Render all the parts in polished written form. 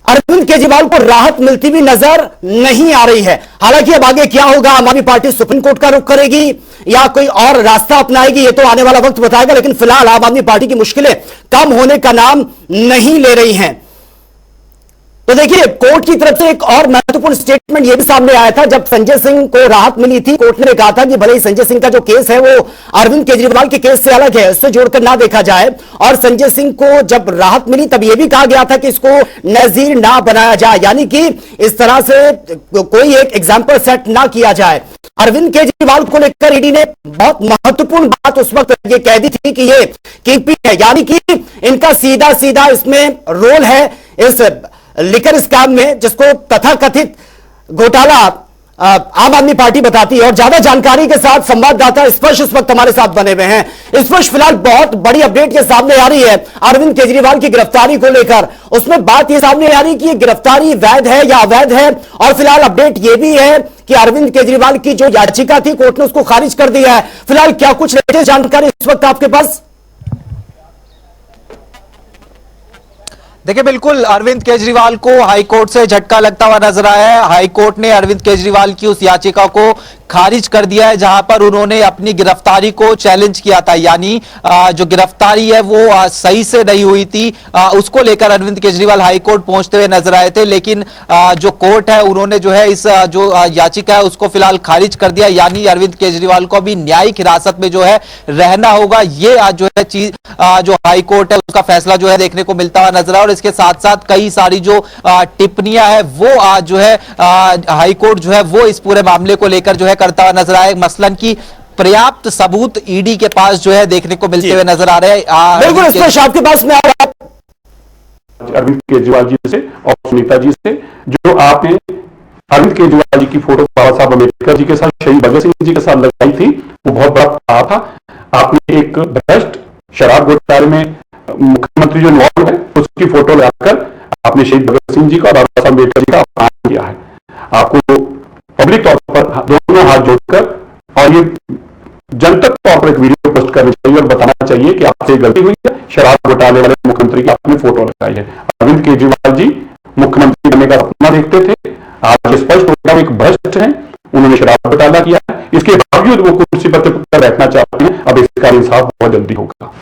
अरविंद केजरीवाल को राहत मिलती हुई नजर नहीं आ रही है। हालांकि अब आगे क्या होगा, आम आदमी पार्टी सुप्रीम कोर्ट का रुख करेगी या कोई और रास्ता अपनाएगी, ये तो आने वाला वक्त बताएगा। लेकिन फिलहाल आम आदमी पार्टी की मुश्किलें कम होने का नाम नहीं ले रही हैं। तो देखिए, कोर्ट की तरफ से एक और महत्वपूर्ण स्टेटमेंट यह भी सामने आया था जब संजय सिंह को राहत मिली थी। कोर्ट ने कहा था कि भले ही संजय सिंह का जो केस है वो अरविंद केजरीवाल के केस से अलग है, उससे जोड़कर ना देखा जाए। और संजय सिंह को जब राहत मिली तब यह भी कहा गया था कि इसको नजीर ना बनाया जाए, यानी कि इस तरह से कोई एक एग्जाम्पल सेट ना किया जाए। अरविंद केजरीवाल को लेकर ईडी ने बहुत महत्वपूर्ण बात उस वक्त ये कह दी थी कि ये किंगपिन है, यानी कि इनका सीधा सीधा इसमें रोल है इस लिकर स्कैम में, जिसको तथाकथित घोटाला आम आदमी पार्टी बताती है। और ज्यादा जानकारी के साथ संवाददाता स्पर्श इस वक्त हमारे साथ बने हुए हैं। स्पर्श, फिलहाल बहुत बड़ी अपडेट के सामने आ रही है अरविंद केजरीवाल की गिरफ्तारी को लेकर। उसमें बात यह सामने आ रही है कि ये गिरफ्तारी वैध है या अवैध है। और फिलहाल अपडेट यह भी है कि अरविंद केजरीवाल की जो याचिका थी कोर्ट ने उसको खारिज कर दिया है। फिलहाल क्या कुछ लेटेस्ट जानकारी इस वक्त आपके पास? देखिए, बिल्कुल अरविंद केजरीवाल को हाईकोर्ट से झटका लगता हुआ नजर आया है। हाईकोर्ट ने अरविंद केजरीवाल की उस याचिका को खारिज कर दिया है जहां पर उन्होंने अपनी गिरफ्तारी को चैलेंज किया था, यानी जो गिरफ्तारी है वो सही से नहीं हुई थी। उसको लेकर अरविंद केजरीवाल हाईकोर्ट पहुंचते हुए नजर आए थे, लेकिन जो कोर्ट है उन्होंने जो है इस जो याचिका है उसको फिलहाल खारिज कर दिया, यानी अरविंद केजरीवाल को अभी न्यायिक हिरासत में जो है रहना होगा। ये जो है चीज जो हाईकोर्ट है उसका फैसला जो है देखने को मिलता हुआ नजर आया। और इसके साथ साथ कई सारी जो टिप्पणियां है वो जो है हाईकोर्ट जो है वो इस पूरे मामले को लेकर जो है करता हुआ नजर आया। मसलन की पर्याप्त सबूत ईडी के पास जो है देखने को मिलते हुए नजर आ रहे हैं। बिल्कुल, इसमें आपके पास में अरविंद केजरीवाल जी से और सुनीता जी से, जो आपने अरविंद केजरीवाल जी की फोटो बाबा साहब अम्बेडकर जी के साथ, शहीद भगत सिंह जी के साथ लगाई थी, वो बहुत बड़ा कहा था। आपने एक भ्रष्ट शराब घोटाले में मुख्यमंत्री जो इन्वॉल्व है उसकी फोटो लगाकर आपने शहीद भगत सिंह जी का और बाबा साहब अम्बेडकर जी का अपमान किया है। आपको पब्लिक तौर पर दोनों हाथ जोड़कर और ये जनतक तौर पर एक वीडियो पोस्ट करनी चाहिए और बताना चाहिए कि आपसे गलती हुई है। शराब घोटाले वाले मुख्यमंत्री की आपने फोटो लगाई है। अरविंद केजरीवाल जी मुख्यमंत्री बनने का सपना देखते थे, आज स्पष्ट हो गया एक भ्रष्ट हैं, उन्होंने शराब घोटाला किया है, इसके बावजूद वो कुर्सी पर बैठना चाहते हैं। अब इसका इंसाफ बहुत जल्दी होगा।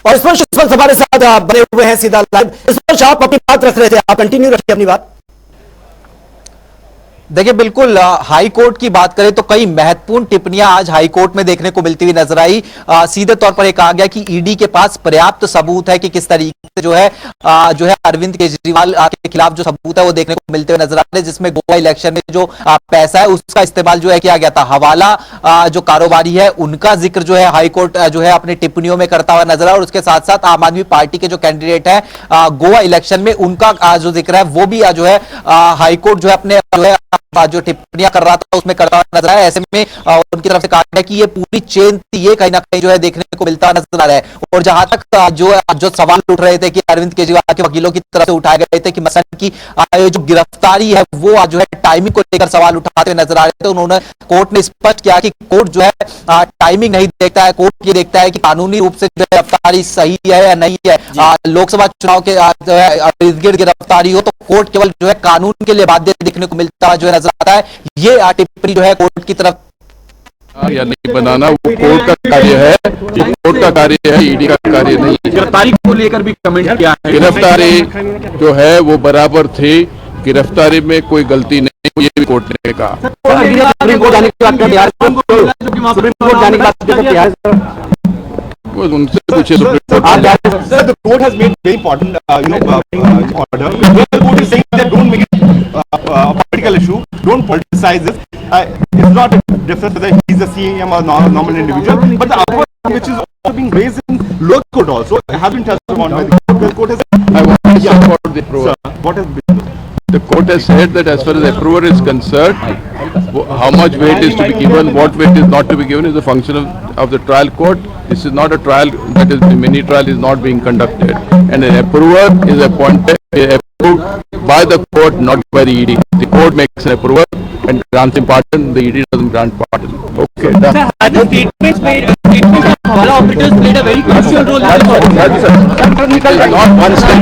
और इस वक्त हमारे साथ बने हुए हैं सीधा लाइव। इस वक्त आप अपनी बात रख रहे थे, आप कंटिन्यू रखिए अपनी बात। देखिए, बिल्कुल हाई कोर्ट की बात करें तो कई महत्वपूर्ण टिप्पणियां आज हाई कोर्ट में देखने को मिलती हुई नजर आई। सीधे तौर पर कहा गया कि ईडी के पास पर्याप्त सबूत है कि किस तरीके से जो है अरविंद केजरीवाल के खिलाफ जो सबूत है वो देखने को मिलते हुए नजर आ रहे हैं, जिसमें गोवा इलेक्शन में जो पैसा है उसका इस्तेमाल जो है किया गया था। हवाला जो कारोबारी है उनका जिक्र जो है हाई कोर्ट जो है अपनी टिप्पणियों में करता हुआ नजर आ। और उसके साथ साथ आम आदमी पार्टी के जो कैंडिडेट है गोवा इलेक्शन में उनका जो जिक्र है वो भी जो है हाई कोर्ट जो है अपने जो है जो टिप्पणियां कर रहा था उसमें करता हुआ नजर आया। ऐसे में उनकी तरफ से कहा गया कि ये पूरी चेन थी, ये कहीं ना कहीं जो है देखने को मिलता नजर आ रहा है। और जहां तक जो सवाल उठ रहे थे कि अरविंद केजरीवाल के वकीलों की तरफ से उठाए गए थे कि मसलन की जो गिरफ्तारी है वो जो है टाइमिंग को लेकर सवाल उठाते हुए नजर आ रहे थे, उन्होंने कोर्ट ने स्पष्ट किया कि कोर्ट जो है टाइमिंग नहीं देखता है, कोर्ट ये देखता है कि कानूनी रूप से जो गिरफ्तारी सही है या नहीं है। लोकसभा चुनाव के इर्द गिर्द गिरफ्तारी हो तो कोर्ट केवल जो है कानून के लिए बाध्य देखने को मिलता जो है नजर आता है। ये टिप्पणी जो है कोर्ट की तरफ या नहीं बनाना वो कोर्ट का कार्य है, कोर्ट का कार्य है, ईडी का कार्य नहीं। गिरफ्तारी को लेकर भी कमेंट किया है। गिरफ्तारी जो है वो बराबर थी, गिरफ्तारी में कोई गलती नहीं, ये भी कोर्ट ने कहा। सुप्रीम कोर्ट जाने की बात कर तैयार, सुप्रीम कोर्ट जाने की बात कर तैयार वो उनसे पूछे supreme court. Sir, the court has made very important, order. The court is saying that don't make it a political issue, don't politicize this. It's not a difference whether he's a CM or normal individual, but the other one which is also being raised in lower court also has been touched upon by the court. The court has. I want to support the approval. Sir, what has been? The court has said that as far as approval is concerned, how much weight is to be given, what weight is not to be given is a function of the trial court. This is not a trial, that is, the mini trial is not being conducted. And an approver is approved by the court, not by the ED. The court makes an approval and grants him pardon, the ED doesn't grant pardon. Okay, done. Sir, the statements made Hawala operators played a very crucial role in this operation. Not one step.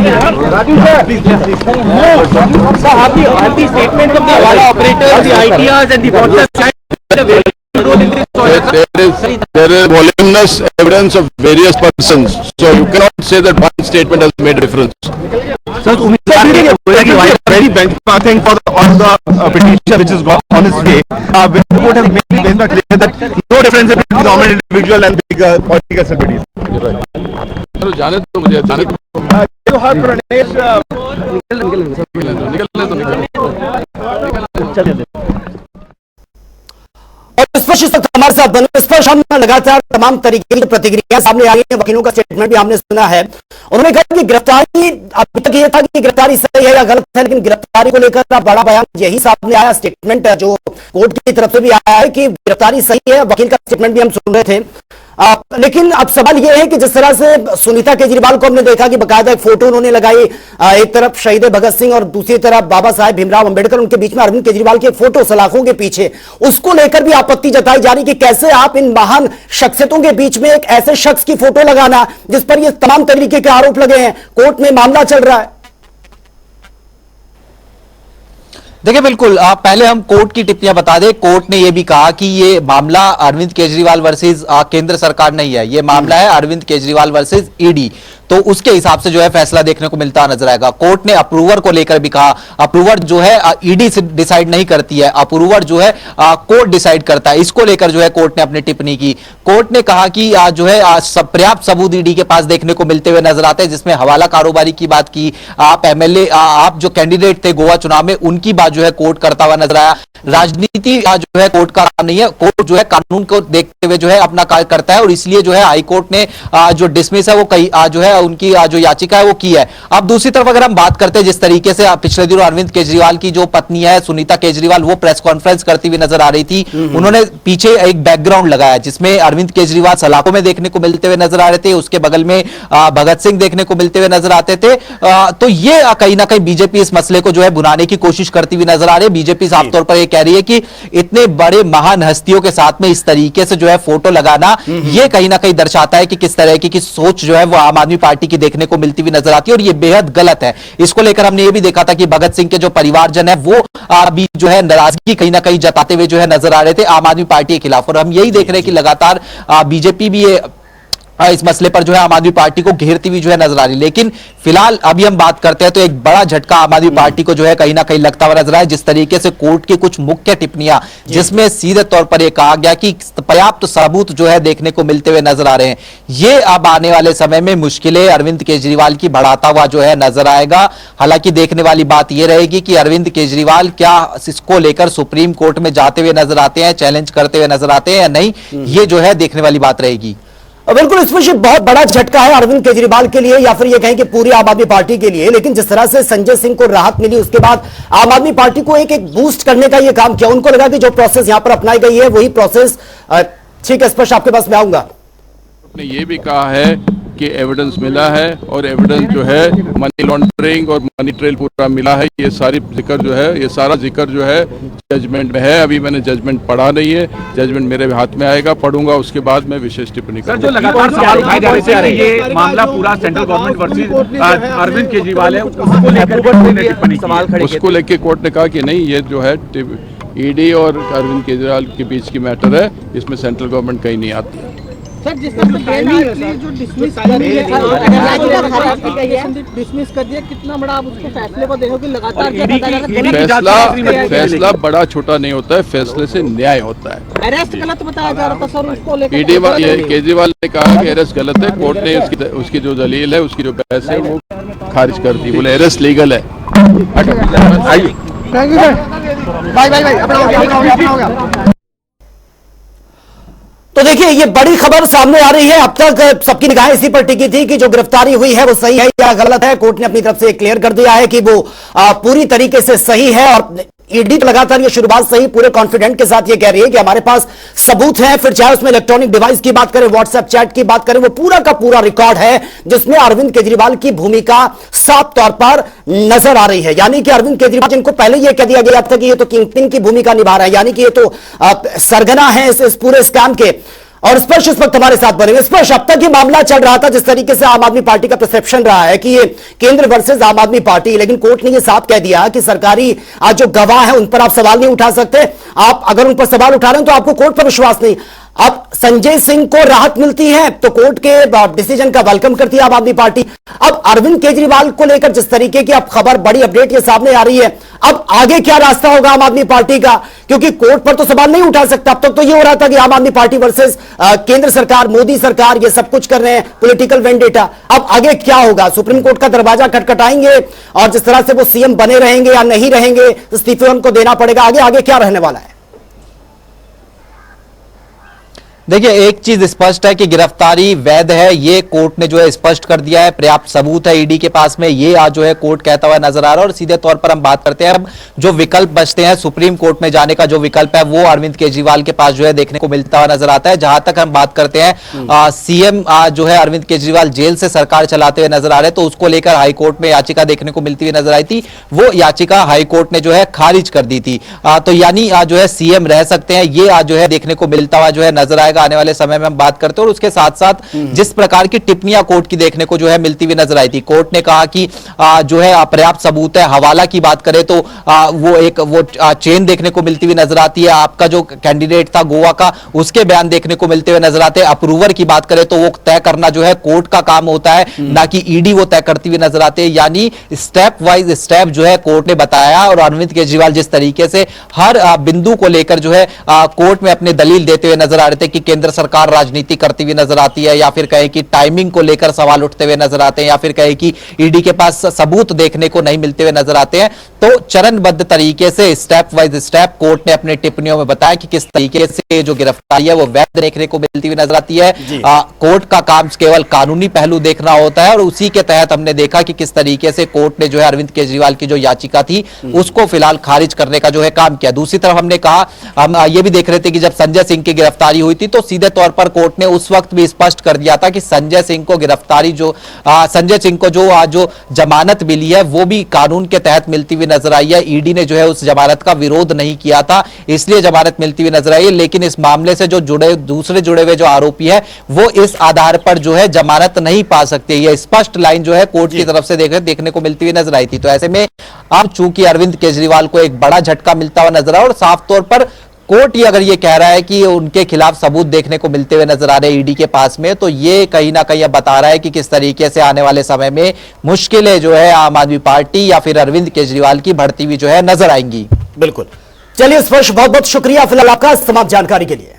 Sir, have the statements of the Hawala operators, the ITRs and the WhatsApp chat played a very crucial role in this operation? There is voluminous evidence of various persons, so you cannot say that one statement has made a difference. Sir, very benchmarking for all the petition which is on its way. The court has made very clear that no difference between normal individual and big political celebrities. चलो जाने तो मुझे जाने You have Pranesh. निकलने तो निकल और स्पष्ट इस वक्त हमारे साथ बने स्पष्ट हम लगातार तमाम तरीके की प्रतिक्रिया सामने आ रही है। वकीलों का स्टेटमेंट भी हमने सुना है। उन्होंने कहा कि गिरफ्तारी अभी तक ये था कि गिरफ्तारी सही है या गलत है, लेकिन गिरफ्तारी को लेकर बड़ा बयान यही सामने आया। स्टेटमेंट जो कोर्ट की तरफ से भी आया है कि गिरफ्तारी सही है। वकील का स्टेटमेंट भी हम सुन रहे थे। लेकिन अब सवाल यह है कि जिस तरह से सुनीता केजरीवाल को हमने देखा कि बकायदा एक फोटो उन्होंने लगाई, एक तरफ शहीद भगत सिंह और दूसरी तरफ बाबा साहेब भीमराव अंबेडकर, उनके बीच में अरविंद केजरीवाल की एक फोटो सलाखों के पीछे, उसको लेकर भी आपत्ति जताई जा रही कि कैसे आप इन महान शख्सियतों के बीच में एक ऐसे शख्स की फोटो लगाना जिस पर ये तमाम तरीके के आरोप लगे हैं। कोर्ट में मामला चल रहा है। देखिए बिल्कुल पहले हम कोर्ट की टिप्पणियां बता दें। कोर्ट ने यह भी कहा कि ये मामला अरविंद केजरीवाल वर्सेस केंद्र सरकार नहीं है, ये मामला है अरविंद केजरीवाल वर्सेस ईडी, तो उसके हिसाब से जो है फैसला देखने को मिलता नजर आएगा। कोर्ट ने अप्रूवर को लेकर भी कहा, अप्रूवर जो है ईडी से डिसाइड नहीं करती है, अप्रूवर जो है कोर्ट डिसाइड करता है। इसको लेकर जो है कोर्ट ने अपनी टिप्पणी की। कोर्ट ने कहा कि जो है पर्याप्त सबूत ईडी के पास देखने को मिलते हुए नजर आते हैं, जिसमें हवाला कारोबारी की बात की, आप एमएलए आप जो कैंडिडेट थे गोवा चुनाव में उनकी बात जो है कोर्ट करता हुआ नजर आया। राजनीति जो है कोर्ट का काम नहीं है, कोर्ट जो है कानून को देखते हुए जो है अपना कार्य करता है, और इसलिए जो है हाईकोर्ट ने जो डिसमिस है वो कई जो है उनकी जो याचिका है वो की है। अब दूसरी तरफ अगर हम बात करते हैं जिस तरीके से पिछले दिनों अरविंद केजरीवाल की जो पत्नी है सुनीता केजरीवाल, वो प्रेस कॉन्फ्रेंस करती हुई नजर आ रही थी। उन्होंने पीछे एक बैकग्राउंड लगाया जिसमें अरविंद केजरीवाल सलाखों में देखने को मिलते हुए नजर आ रहे थे, उसके बगल में भगत सिंह देखने को मिलते हुए नजर आते थे। तो ये कहीं ना कहीं बीजेपी इस मसले को जो है भुनाने की कोशिश करती हुई नजर आ रही है। बीजेपी साफ तौर पर यह कह रही है कि इतने बड़े महान हस्तियों के साथ में इस तरीके से जो है फोटो लगाना, यह कहीं ना कहीं दर्शाता है कि किस तरह की सोच जो है वो आम आदमी पार्टी की देखने को मिलती हुई नजर आती है, और ये बेहद गलत है। इसको लेकर हमने ये भी देखा था कि भगत सिंह के जो परिवारजन है वो अभी जो है नाराजगी कहीं ना कहीं जताते हुए जो है नजर आ रहे थे आम आदमी पार्टी के खिलाफ, और हम यही देख रहे हैं कि लगातार बीजेपी भी ये इस मसले पर जो है आम आदमी पार्टी को घेरती हुई जो है नजर आ रही। लेकिन फिलहाल अभी हम बात करते हैं तो एक बड़ा झटका आम आदमी पार्टी को जो है कहीं ना कहीं लगता हुआ नजर आया, जिस तरीके से कोर्ट की कुछ मुख्य टिप्पणियां जिसमें सीधे तौर पर यह कहा गया कि पर्याप्त सबूत जो है देखने को मिलते हुए नजर आ रहे हैं। ये अब आने वाले समय में मुश्किलें अरविंद केजरीवाल की बढ़ाता हुआ जो है नजर आएगा। हालांकि देखने वाली बात यह रहेगी कि अरविंद केजरीवाल क्या इसको लेकर सुप्रीम कोर्ट में जाते हुए नजर आते हैं, चैलेंज करते हुए नजर आते हैं या नहीं, ये जो है देखने वाली बात रहेगी। बिल्कुल, इसमें बहुत बड़ा झटका है अरविंद केजरीवाल के लिए या फिर ये कहें कि पूरी आम आदमी पार्टी के लिए। लेकिन जिस तरह से संजय सिंह को राहत मिली उसके बाद आम आदमी पार्टी को एक बूस्ट करने का ये काम किया। उनको लगा कि जो प्रोसेस यहां पर अपनाई गई है वही प्रोसेस ठीक है। स्पष्ट आपके पास में आऊंगा। ने ये भी कहा है कि एविडेंस मिला है, और एविडेंस जो है मनी लॉन्ड्रिंग और मनी ट्रेल पूरा मिला है। ये सारी जिक्र जो है, ये सारा जिक्र जो है जजमेंट में है। अभी मैंने जजमेंट पढ़ा नहीं है, जजमेंट मेरे हाथ में आएगा, पढ़ूंगा, उसके बाद मैं विशेष टिप्पणी करूंगा। जो लगातार सवाल उठाए जा रहे थे ये मामला पूरा central government versus Arvind Kejriwal है, उसको लेकर उसको लेके कोर्ट ने कहा कि नहीं, ये जो है ईडी और अरविंद केजरीवाल के बीच की मैटर है, इसमें सेंट्रल गवर्नमेंट कहीं नहीं आती है। सर, जिस तरह से जो डिसमिस कर दिया, कितना बड़ा आप उसको फैसले को देखो कि लगातार फैसला बड़ा छोटा नहीं होता है, फैसले से न्याय होता है। अरेस्ट गलत बताया जा रहा था सर, उसको लेकर ईडी केजरीवाल ने कहा कि अरेस्ट गलत है, कोर्ट ने उसकी जो दलील है, उसकी जो बहस है वो खारिज कर दी, बोले अरेस्ट लीगल है। Thank you sir. बाय अपना हो गया। तो देखिए ये बड़ी खबर सामने आ रही है। अब तक सबकी निगाहें इसी पर टिकी थी कि जो गिरफ्तारी हुई है वो सही है या गलत है। कोर्ट ने अपनी तरफ से क्लियर कर दिया है कि वो पूरी तरीके से सही है, और ईडी लगातार ये शुरुआत सही पूरे कॉन्फिडेंट के साथ ये कह रही है कि हमारे पास सबूत हैं। फिर चाहे उसमें इलेक्ट्रॉनिक डिवाइस की बात करें, व्हाट्सएप चैट की बात करें, वो पूरा का पूरा रिकॉर्ड है जिसमें अरविंद केजरीवाल की भूमिका साफ तौर पर नजर आ रही है। यानी कि अरविंद केजरीवाल जिनको पहले यह कह दिया गया था कि ये तो किंगपिन की भूमिका निभा रहा है, यानी कि ये तो सरगना है इस पूरे स्कैम के, और स्पर्श इस वक्त हमारे साथ बने। स्पर्श, अब तक ये मामला चल रहा था जिस तरीके से आम आदमी पार्टी का परसेप्शन रहा है कि ये केंद्र वर्सेस आम आदमी पार्टी, लेकिन कोर्ट ने ये साफ कह दिया कि सरकारी आज जो गवाह है उन पर आप सवाल नहीं उठा सकते। आप अगर उन पर सवाल उठा रहे हैं तो आपको कोर्ट पर विश्वास नहीं। अब संजय सिंह को राहत मिलती है तो कोर्ट के डिसीजन का वेलकम करती है आम आदमी पार्टी। अब अरविंद केजरीवाल को लेकर जिस तरीके की अब खबर, बड़ी अपडेट ये सामने आ रही है, अब आगे क्या रास्ता होगा आम आदमी पार्टी का, क्योंकि कोर्ट पर तो सवाल नहीं उठा सकता। अब तक तो ये हो रहा था कि आम आदमी पार्टी वर्सेस केंद्र सरकार, मोदी सरकार ये सब कुछ कर रहे हैं, पॉलिटिकल वेंडेटा। अब आगे क्या होगा? सुप्रीम कोर्ट का दरवाजा खटखटाएंगे और जिस तरह से वो सीएम बने रहेंगे या नहीं रहेंगे, इस्तीफे उनको देना पड़ेगा। आगे क्या रहने वाला है? देखिए, एक चीज स्पष्ट है कि गिरफ्तारी वैध है, ये कोर्ट ने जो है स्पष्ट कर दिया है। पर्याप्त सबूत है ईडी के पास में, ये आज जो है कोर्ट कहता हुआ नजर आ रहा है। और सीधे तौर पर हम बात करते हैं, अब जो विकल्प बचते हैं सुप्रीम कोर्ट में जाने का, जो विकल्प है वो अरविंद केजरीवाल के पास जो है देखने को मिलता हुआ नजर आता है। जहां तक हम बात करते हैं सीएम जो है अरविंद केजरीवाल जेल से सरकार चलाते हुए नजर आ रहे हैं, तो उसको लेकर हाईकोर्ट में याचिका देखने को मिलती हुई नजर आई थी। वो याचिका हाईकोर्ट ने जो है खारिज कर दी थी। तो यानी जो है सीएम रह सकते हैं, ये आज जो है देखने को मिलता हुआ जो है नजर आएगा आने वाले समय में हम बात करते हैं। और उसके साथ साथ जिस प्रकार की टिप्पणियां कोर्ट की देखने को जो है मिलती हुई नजर आई थी, कोर्ट ने कहा कि जो है पर्याप्त सबूत है। हवाला की बात करें तो वो चेन देखने को मिलती हुई नजर आती है। आपका जो कैंडिडेट था गोवा का, उसके बयान देखने को मिलते हुए नजर आते हैं। अप्रूवर की बात करें तो वो तय करना जो है कोर्ट का काम होता है, ना कि ईडी वो तय करती हुई नजर आते हैं। यानी स्टेप वाइज स्टेप जो है कोर्ट ने बताया। और अरविंद केजरीवाल जिस तरीके से हर बिंदु को लेकर जो है कोर्ट में अपने दलील देते हुए नजर आ रहे थे कि केंद्र सरकार राजनीति करती हुई नजर आती है, या फिर कहे कि टाइमिंग को लेकर सवाल उठते हुए नजर आते हैं, या फिर कहे कि ईडी के पास सबूत देखने को नहीं मिलते हुए नजर आते हैं। तो चरणबद्ध तरीके से स्टेप वाइज स्टेप कोर्ट ने अपने टिप्पणियों में बताया कि किस तरीके से जो गिरफ्तारी है वो वैध देखने को मिलती हुई नजर आती है। कोर्ट का काम केवल कानूनी पहलू देखना होता है। और उसी के तहत हमने देखा कि किस तरीके से कोर्ट ने जो है अरविंद केजरीवाल की जो याचिका थी उसको फिलहाल खारिज करने का जो है काम किया। दूसरी तरफ हमने कहा, हम ये भी देख रहे थे कि जब संजय सिंह की गिरफ्तारी हुई थी तो सीधे तौर पर कोर्ट ने उस वक्त भी स्पष्ट कर दिया था कि संजय सिंह को गिरफ्तारी संजय सिंह को जो जमानत मिली है वो भी कानून के तहत मिलती हुई नजर आई है। ईडी ने जो है उस जमानत का विरोध नहीं किया था, इसलिए जमानत मिलती हुई नजर आई है। लेकिन इस मामले से जो दूसरे जुड़े हुए जो आरोपी है वो इस आधार पर जो है जमानत नहीं पा सकते। यह स्पष्ट लाइन जो है कोर्ट की तरफ से देखने को मिलती हुई नजर आई थी। तो ऐसे में अब चूंकि अरविंद केजरीवाल को एक बड़ा झटका मिलता हुआ नजर आया और साफ तौर पर कोर्ट ही अगर ये कह रहा है कि उनके खिलाफ सबूत देखने को मिलते हुए नजर आ रहे हैं ईडी के पास में, तो ये कहीं ना कहीं अब बता रहा है कि किस तरीके से आने वाले समय में मुश्किलें जो है आम आदमी पार्टी या फिर अरविंद केजरीवाल की बढ़ती हुई जो है नजर आएंगी। बिल्कुल। चलिए स्पर्श, बहुत बहुत शुक्रिया फिलहाल आपका तमाम जानकारी के लिए।